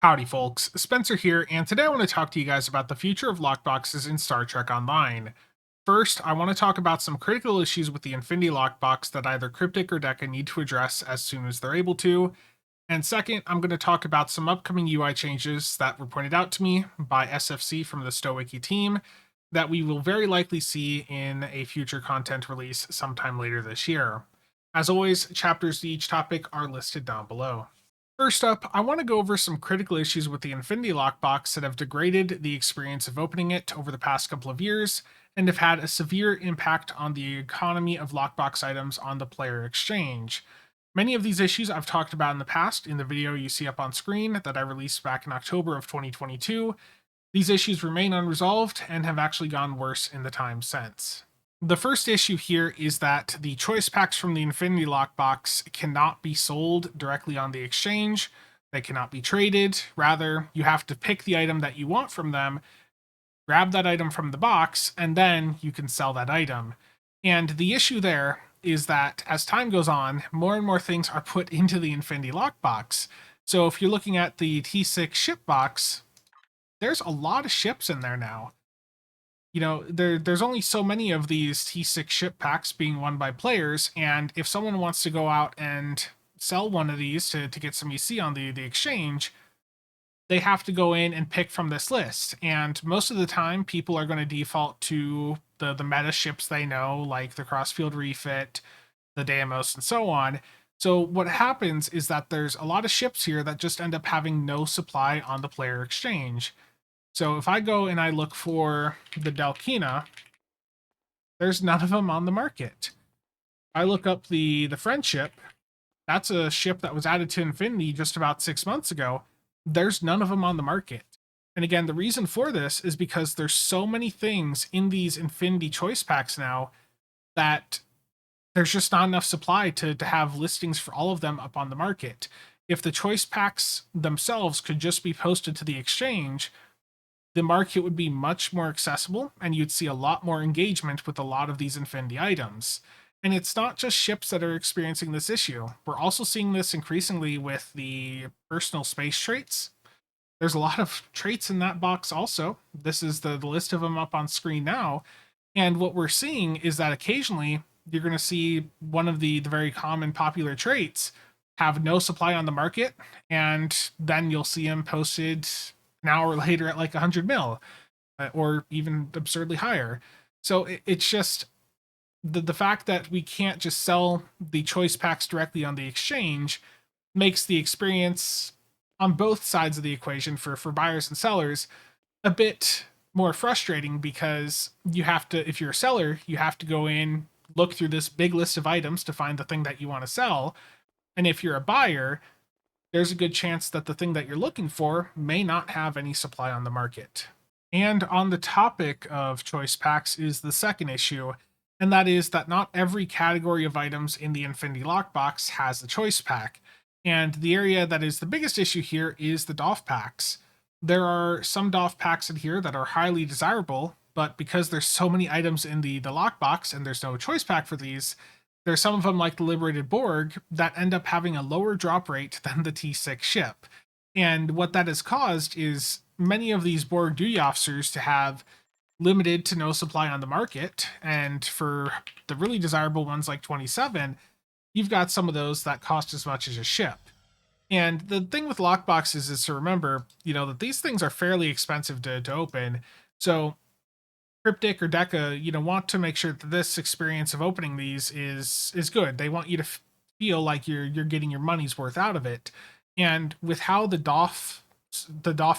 Howdy folks, Spencer here, and today I want to talk to you guys about the future of lockboxes in Star Trek Online. First, I want to talk about some critical issues with the Infinity Lockbox that either Cryptic or Deca need to address as soon as they're able to. And second, I'm going to talk about some upcoming UI changes that were pointed out to me by SFC from the Wiki team that we will very likely see in a future content release sometime later this year. As always, chapters to each topic are listed down below. First up, I want to go over some critical issues with the Infinity Lockbox that have degraded the experience of opening it over the past couple of years and have had a severe impact on the economy of lockbox items on the player exchange. Many of these issues I've talked about in the past in the video you see up on screen that I released back in October of 2022. These issues remain unresolved and have actually gone worse in the time since. The first issue here is that the choice packs from the Infinity Lockbox cannot be sold directly on the exchange. They cannot be traded. Rather, you have to pick the item that you want from them, grab that item from the box, and then you can sell that item. And the issue there is that as time goes on, more and more things are put into the Infinity Lockbox. So if you're looking at the T6 ship box, there's a lot of ships in there now. There's only so many of these T6 ship packs being won by players, and if someone wants to go out and sell one of these to get some EC on the exchange, they have to go in and pick from this list. And most of the time, people are going to default to the meta ships they know, like the Crossfield Refit, the Deimos, and so on. So what happens is that there's a lot of ships here that just end up having no supply on the player exchange. So if I go and I look for the Delkina, there's none of them on the market. I look up the Friendship. That's a ship that was added to Infinity just about 6 months ago. There's none of them on the market. And again, the reason for this is because there's so many things in these Infinity choice packs now that there's just not enough supply to have listings for all of them up on the market. If the choice packs themselves could just be posted to the exchange, the market would be much more accessible and you'd see a lot more engagement with a lot of these Infinity items. And it's not just ships that are experiencing this issue. We're also seeing this increasingly with the personal space traits. There's a lot of traits in that box also. This is the list of them up on screen now. And what we're seeing is that occasionally you're going to see one of the very common popular traits have no supply on the market, and then you'll see them posted an hour later at like 100 mil, or even absurdly higher. So it's just the fact that we can't just sell the choice packs directly on the exchange makes the experience on both sides of the equation for buyers and sellers a bit more frustrating, because you have to, if you're a seller, you have to go in, look through this big list of items to find the thing that you want to sell. And if you're a buyer, there's a good chance that the thing that you're looking for may not have any supply on the market. And on the topic of choice packs is the second issue, and that is that not every category of items in the Infinity Lockbox has a choice pack. And the area that is the biggest issue here is the Doff packs. There are some Doff packs in here that are highly desirable, but because there's so many items in the lockbox and there's no choice pack for these, there's some of them, like the Liberated Borg, that end up having a lower drop rate than the T6 ship. And what that has caused is many of these Borg duty officers to have limited to no supply on the market. And for the really desirable ones like 27, you've got some of those that cost as much as a ship. And the thing with lockboxes is to remember, that these things are fairly expensive to open. So Cryptic or Deca, want to make sure that this experience of opening these is good. They want you to feel like you're getting your money's worth out of it. And with how the Doff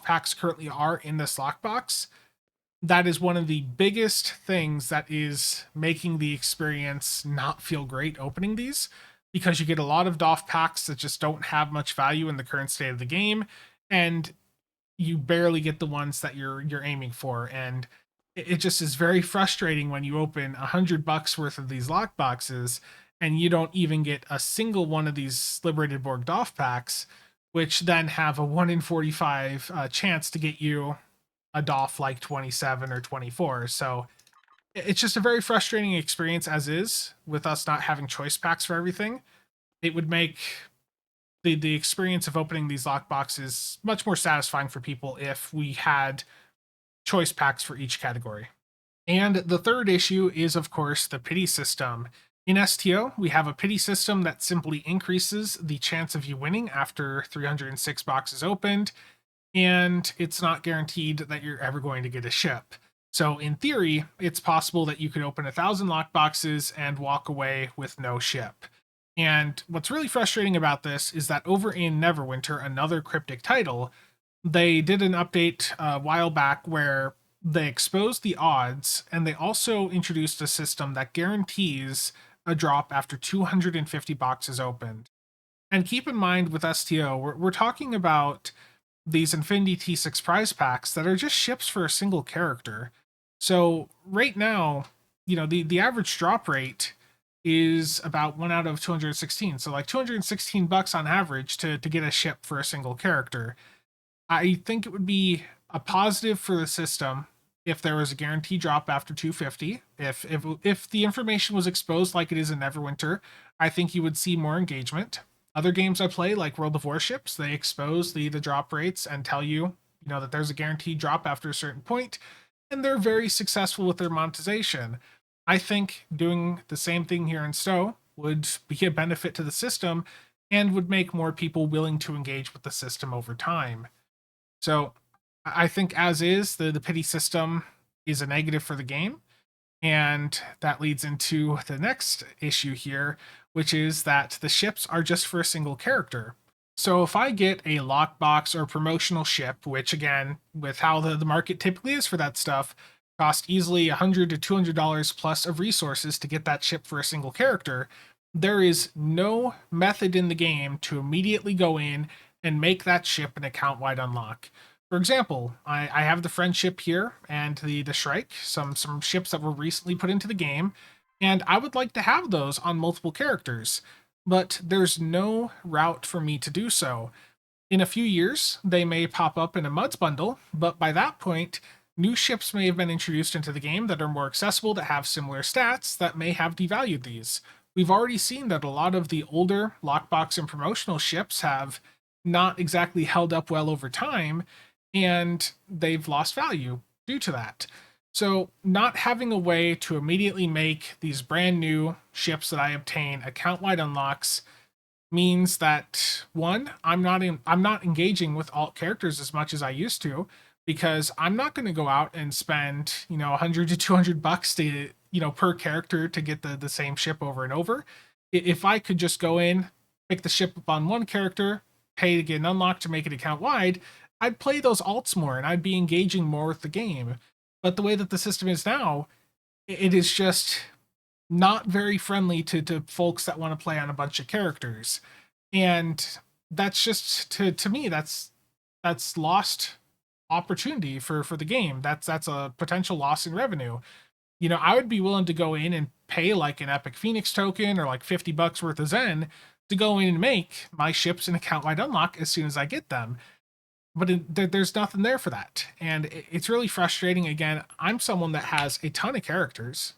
packs currently are in this lockbox, that is one of the biggest things that is making the experience not feel great opening these, because you get a lot of Doff packs that just don't have much value in the current state of the game, and you barely get the ones that you're aiming for. And it just is very frustrating when you open $100 worth of these lock boxes and you don't even get a single one of these Liberated Borg Doff packs, which then have a 1 in 45 chance to get you a Doff like 27 or 24. So it's just a very frustrating experience as is, with us not having choice packs for everything. It would make the experience of opening these lockboxes is much more satisfying for people if we had choice packs for each category. And the third issue is, of course, the pity system. In STO, we have a pity system that simply increases the chance of you winning after 306 boxes opened, and it's not guaranteed that you're ever going to get a ship. So, in theory, it's possible that you could open 1,000 lockboxes and walk away with no ship. And what's really frustrating about this is that over in Neverwinter, another cryptic title, they did an update a while back where they exposed the odds, and they also introduced a system that guarantees a drop after 250 boxes opened. And keep in mind with STO, we're talking about these Infinity T6 prize packs that are just ships for a single character. So right now, the average drop rate is about 1 out of 216. So like 216 bucks on average to get a ship for a single character. I think it would be a positive for the system if there was a guaranteed drop after 250. If the information was exposed like it is in Neverwinter, I think you would see more engagement. Other games I play, like World of Warships, they expose the drop rates and tell you, that there's a guaranteed drop after a certain point, and they're very successful with their monetization. I think doing the same thing here in STO would be a benefit to the system and would make more people willing to engage with the system over time. So I think as is, the pity system is a negative for the game. And that leads into the next issue here, which is that the ships are just for a single character. So if I get a lockbox or promotional ship, which again, with how the market typically is for that stuff, cost easily $100 to $200 plus of resources to get that ship for a single character, there is no method in the game to immediately go in and make that ship an account-wide unlock. For example, I have the Friendship here and the Shrike, some ships that were recently put into the game, and I would like to have those on multiple characters, but there's no route for me to do so. In a few years, they may pop up in a Muds bundle, but by that point, new ships may have been introduced into the game that are more accessible, that have similar stats, that may have devalued these. We've already seen that a lot of the older lockbox and promotional ships have not exactly held up well over time, and they've lost value due to that. So, not having a way to immediately make these brand new ships that I obtain account-wide unlocks means that one, I'm not engaging with alt characters as much as I used to, because I'm not going to go out and spend 100 to 200 bucks to per character to get the same ship over and over. If I could just go in, pick the ship up on one character, pay to get an unlock to make it account wide, I'd play those alts more and I'd be engaging more with the game. But the way that the system is now, it is just not very friendly to folks that want to play on a bunch of characters. And that's just to me, that's lost opportunity for the game. That's a potential loss in revenue. I would be willing to go in and pay like an Epic Phoenix token or like 50 bucks worth of Zen to go in and make my ships an account wide unlock as soon as I get them. But there's nothing there for that. And it's really frustrating. Again, I'm someone that has a ton of characters.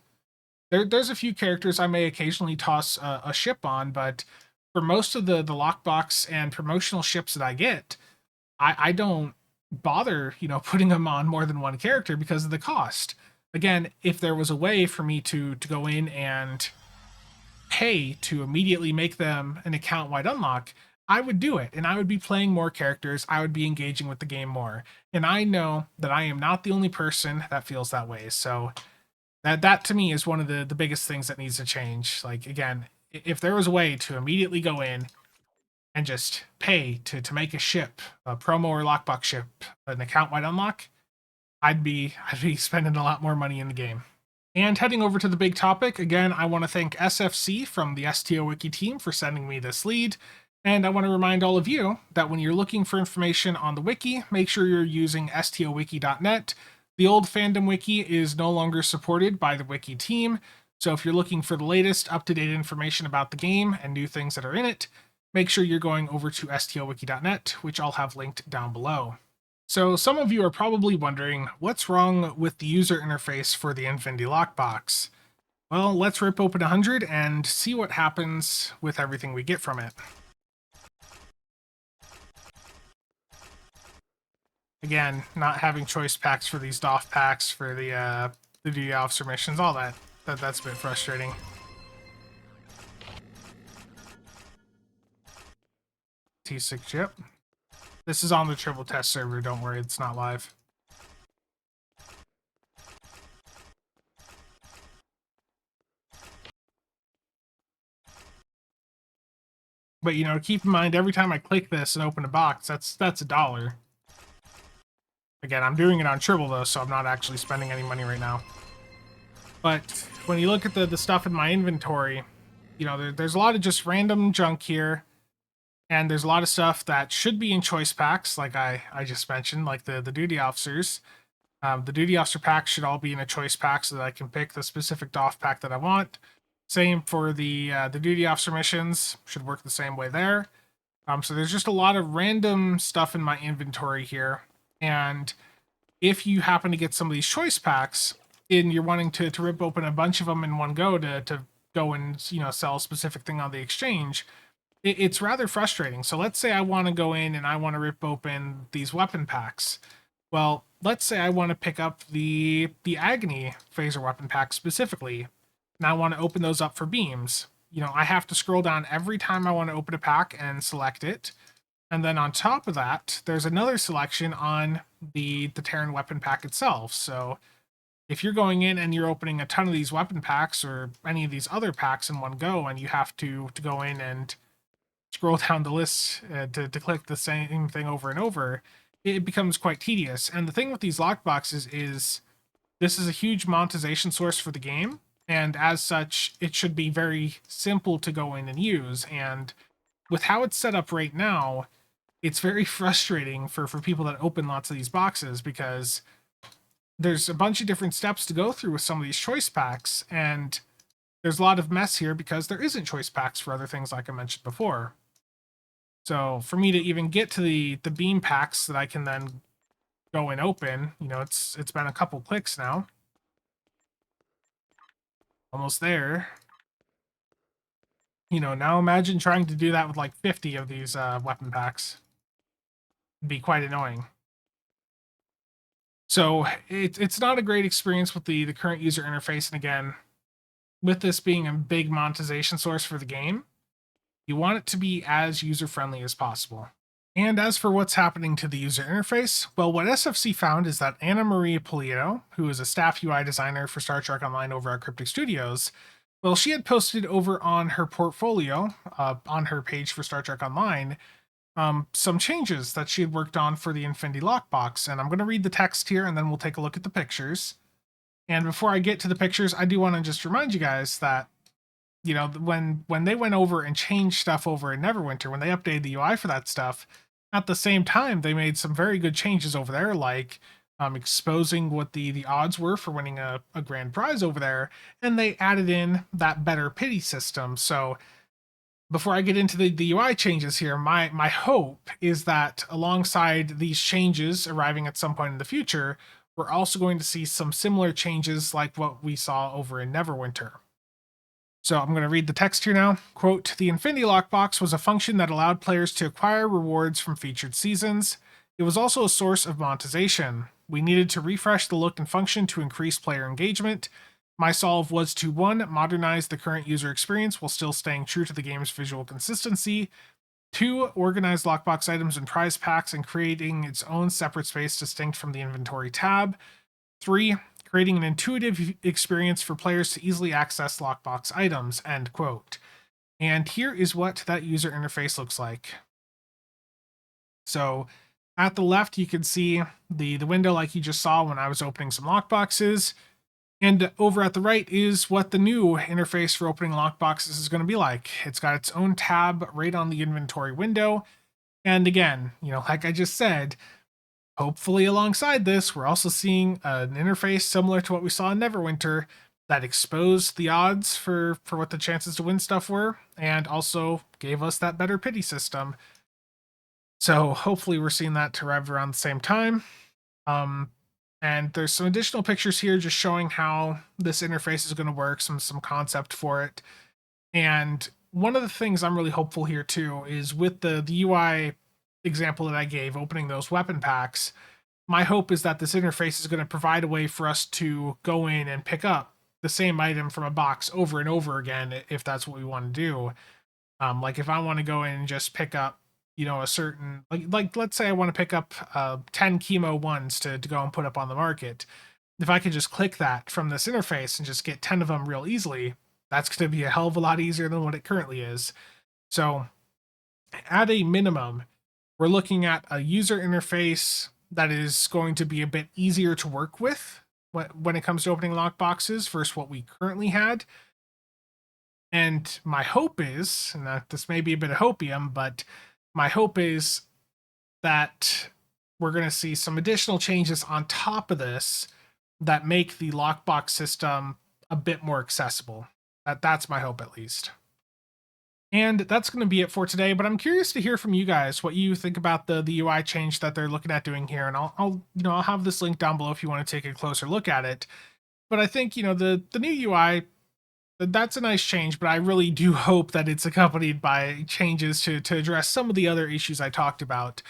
There's a few characters I may occasionally toss a ship on, but for most of the lockbox and promotional ships that I get, I don't bother, putting them on more than one character because of the cost. Again, if there was a way for me to go in and pay to immediately make them an account wide unlock, I would do it, and I would be playing more characters. I would be engaging with the game more. And I know that I am not the only person that feels that way. So that to me is one of the biggest things that needs to change. Like, again, if there was a way to immediately go in and just pay to make a ship, a promo or lockbox ship, an account wide unlock, I'd be spending a lot more money in the game. And heading over to the big topic, again, I want to thank SFC from the STO Wiki team for sending me this lead. And I want to remind all of you that when you're looking for information on the wiki, make sure you're using stowiki.net. The old fandom wiki is no longer supported by the wiki team, so if you're looking for the latest up-to-date information about the game and new things that are in it, make sure you're going over to stowiki.net, which I'll have linked down below. So some of you are probably wondering, what's wrong with the user interface for the Infinity Lockbox? Well, let's rip open 100 and see what happens with everything we get from it. Again, not having choice packs for these Doff packs for the duty officer missions, all that's a bit frustrating. T6 chip. This is on the triple test server, don't worry, it's not live. But you know, keep in mind every time I click this and open a box, that's $1. Again, I'm doing it on triple though, so I'm not actually spending any money right now. But when you look at the stuff in my inventory, you know, there's a lot of just random junk here. And there's a lot of stuff that should be in choice packs, like I just mentioned, like the duty officers. The duty officer packs should all be in a choice pack so that I can pick the specific Doff pack that I want. Same for the duty officer missions, should work the same way there. So there's just a lot of random stuff in my inventory here. And if you happen to get some of these choice packs and you're wanting to rip open a bunch of them in one go to go and, you know, sell a specific thing on the exchange, it's rather frustrating. So let's say I want to go in and I want to rip open these weapon packs. Well, let's say I want to pick up the Agony phaser weapon pack specifically, and I want to open those up for beams. You know, I have to scroll down every time I want to open a pack and select it. And then on top of that, there's another selection on the Terran weapon pack itself. So if you're going in and you're opening a ton of these weapon packs or any of these other packs in one go, and you have to go in and scroll down the list to click the same thing over and over, it becomes quite tedious. And the thing with these lockboxes is this is a huge monetization source for the game, and as such, it should be very simple to go in and use. And with how it's set up right now, it's very frustrating for people that open lots of these boxes, because there's a bunch of different steps to go through with some of these choice packs, and there's a lot of mess here because there isn't choice packs for other things like I mentioned before. So for me to even get to the beam packs that I can then go and open, you know, it's been a couple clicks now. Almost there. You know, now imagine trying to do that with like 50 of these weapon packs. It'd be quite annoying. So it's not a great experience with the current user interface. And again, with this being a big monetization source for the game, you want it to be as user-friendly as possible. And as for what's happening to the user interface, well, what SFC found is that Anna Maria Polito, who is a staff UI designer for Star Trek Online over at Cryptic Studios, well, she had posted over on her portfolio, on her page for Star Trek Online, some changes that she had worked on for the Infinity Lockbox. And I'm going to read the text here, and then we'll take a look at the pictures. And before I get to the pictures, I do want to just remind you guys that, you know, when they went over and changed stuff over in Neverwinter, when they updated the UI for that stuff, at the same time, they made some very good changes over there, like exposing what the odds were for winning a grand prize over there, and they added in that better pity system. So before I get into the UI changes here, my hope is that alongside these changes arriving at some point in the future, we're also going to see some similar changes like what we saw over in Neverwinter. So I'm going to read the text here now. Quote, "The Infinity Lockbox was a function that allowed players to acquire rewards from featured seasons. It was also a source of monetization. We needed to refresh the look and function to increase player engagement. My solve was to 1. Modernize the current user experience while still staying true to the game's visual consistency. 2. Organize lockbox items and prize packs and creating its own separate space distinct from the inventory tab. 3. Creating an intuitive experience for players to easily access lockbox items," end quote. And here is what that user interface looks like. So at the left, you can see the window like you just saw when I was opening some lockboxes. And over at the right is what the new interface for opening lockboxes is going to be like. It's got its own tab right on the inventory window. And again, you know, like I just said, hopefully alongside this, we're also seeing an interface similar to what we saw in Neverwinter that exposed the odds for what the chances to win stuff were, and also gave us that better pity system. So hopefully we're seeing that arrive around the same time. And there's some additional pictures here just showing how this interface is going to work, some concept for it. And one of the things I'm really hopeful here too is with the UI example that I gave, opening those weapon packs, my hope is that this interface is going to provide a way for us to go in and pick up the same item from a box over and over again if that's what we want to do. Like if I want to go in and just pick up, a certain like let's say I want to pick up 10 chemo ones to go and put up on the market. If I could just click that from this interface and just get 10 of them real easily, that's going to be a hell of a lot easier than what it currently is. So at a minimum, we're looking at a user interface that is going to be a bit easier to work with when it comes to opening lockboxes versus what we currently had. And my hope is, and that this may be a bit of hopium, but my hope is that we're going to see some additional changes on top of this that make the lockbox system a bit more accessible. That's my hope, at least. And that's going to be it for today, but I'm curious to hear from you guys what you think about the UI change that they're looking at doing here. And I'll have this link down below if you want to take a closer look at it. But I think, the new UI, that's a nice change, but I really do hope that it's accompanied by changes to address some of the other issues I talked about.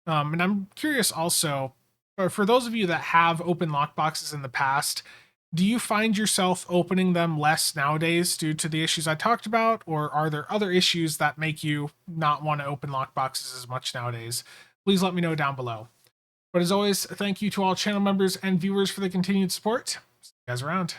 And I'm curious also, for those of you that have opened lockboxes in the past, do you find yourself opening them less nowadays due to the issues I talked about, or are there other issues that make you not want to open lockboxes as much nowadays? Please let me know down below. But as always, thank you to all channel members and viewers for the continued support. See you guys around.